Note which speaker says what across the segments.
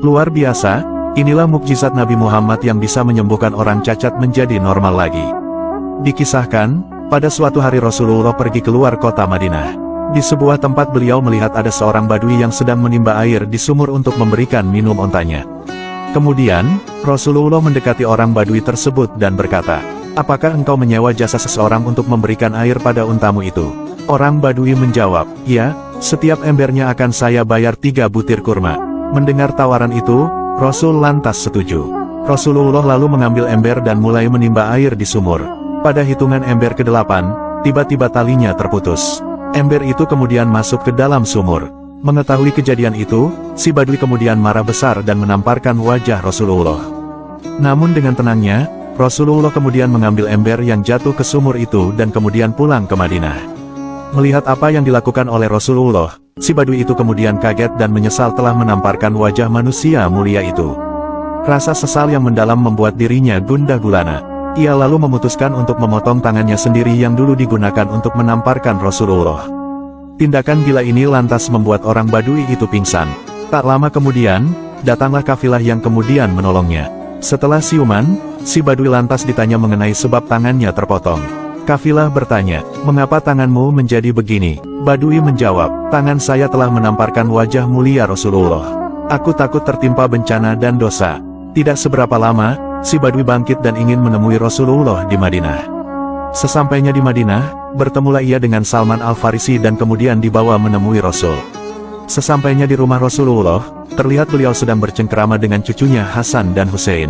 Speaker 1: Luar biasa, inilah mukjizat Nabi Muhammad yang bisa menyembuhkan orang cacat menjadi normal lagi. Dikisahkan, pada suatu hari Rasulullah pergi keluar kota Madinah. Di sebuah tempat beliau melihat ada seorang badui yang sedang menimba air di sumur untuk memberikan minum ontanya. Kemudian, Rasulullah mendekati orang badui tersebut dan berkata, "Apakah engkau menyewa jasa seseorang untuk memberikan air pada untamu itu?" Orang badui menjawab, "Ya, setiap embernya akan saya bayar 3 butir kurma." Mendengar tawaran itu, Rasul lantas setuju. Rasulullah lalu mengambil ember dan mulai menimba air di sumur. Pada hitungan ember ke-8, tiba-tiba talinya terputus. Ember itu kemudian masuk ke dalam sumur. Mengetahui kejadian itu, si badui kemudian marah besar dan menamparkan wajah Rasulullah. Namun dengan tenangnya, Rasulullah kemudian mengambil ember yang jatuh ke sumur itu dan kemudian pulang ke Madinah. Melihat apa yang dilakukan oleh Rasulullah, si badui itu kemudian kaget dan menyesal telah menamparkan wajah manusia mulia itu. Rasa sesal yang mendalam membuat dirinya gundah gulana. Ia lalu memutuskan untuk memotong tangannya sendiri yang dulu digunakan untuk menamparkan Rasulullah. Tindakan gila ini lantas membuat orang badui itu pingsan. Tak lama kemudian, datanglah kafilah yang kemudian menolongnya. Setelah siuman, si badui lantas ditanya mengenai sebab tangannya terpotong. Kafilah bertanya, "Mengapa tanganmu menjadi begini?" Badui menjawab, "Tangan saya telah menamparkan wajah mulia Rasulullah. Aku takut tertimpa bencana dan dosa." Tidak seberapa lama, si badui bangkit dan ingin menemui Rasulullah di Madinah. Sesampainya di Madinah, bertemulah ia dengan Salman Al-Farisi dan kemudian dibawa menemui Rasul. Sesampainya di rumah Rasulullah, terlihat beliau sedang bercengkerama dengan cucunya Hasan dan Hussein.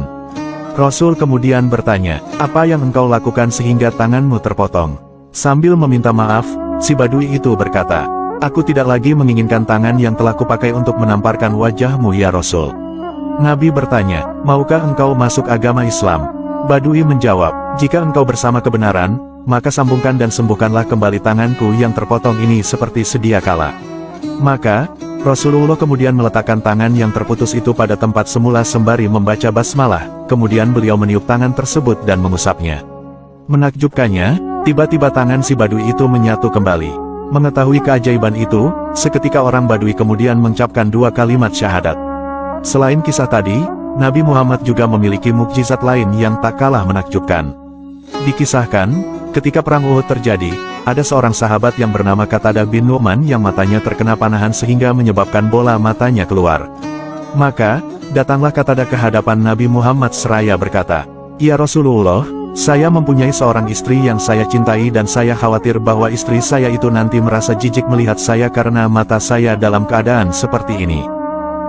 Speaker 1: Rasul kemudian bertanya, "Apa yang engkau lakukan sehingga tanganmu terpotong?" Sambil meminta maaf, si badui itu berkata, "Aku tidak lagi menginginkan tangan yang telah kupakai untuk menamparkan wajahmu ya Rasul." Nabi bertanya, "Maukah engkau masuk agama Islam?" Badui menjawab, "Jika engkau bersama kebenaran, maka sambungkan dan sembuhkanlah kembali tanganku yang terpotong ini seperti sedia kala." Maka, Rasulullah kemudian meletakkan tangan yang terputus itu pada tempat semula sembari membaca basmalah, kemudian beliau meniup tangan tersebut dan mengusapnya. Menakjubkannya, tiba-tiba tangan si badui itu menyatu kembali. Mengetahui keajaiban itu, seketika orang badui kemudian mengucapkan 2 kalimat syahadat. Selain kisah tadi, Nabi Muhammad juga memiliki mukjizat lain yang tak kalah menakjubkan. Dikisahkan, ketika perang Uhud terjadi, ada seorang sahabat yang bernama Qatadah bin Nu'man yang matanya terkena panahan sehingga menyebabkan bola matanya keluar. Maka, datanglah Qatadah ke hadapan Nabi Muhammad seraya berkata, "Ya Rasulullah, saya mempunyai seorang istri yang saya cintai dan saya khawatir bahwa istri saya itu nanti merasa jijik melihat saya karena mata saya dalam keadaan seperti ini."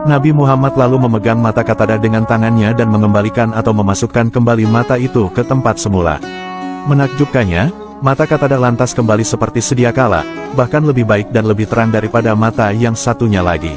Speaker 1: Nabi Muhammad lalu memegang mata Qatadah dengan tangannya dan mengembalikan atau memasukkan kembali mata itu ke tempat semula. Menakjubkannya, mata Qatadah lantas kembali seperti sedia kala, bahkan lebih baik dan lebih terang daripada mata yang satunya lagi.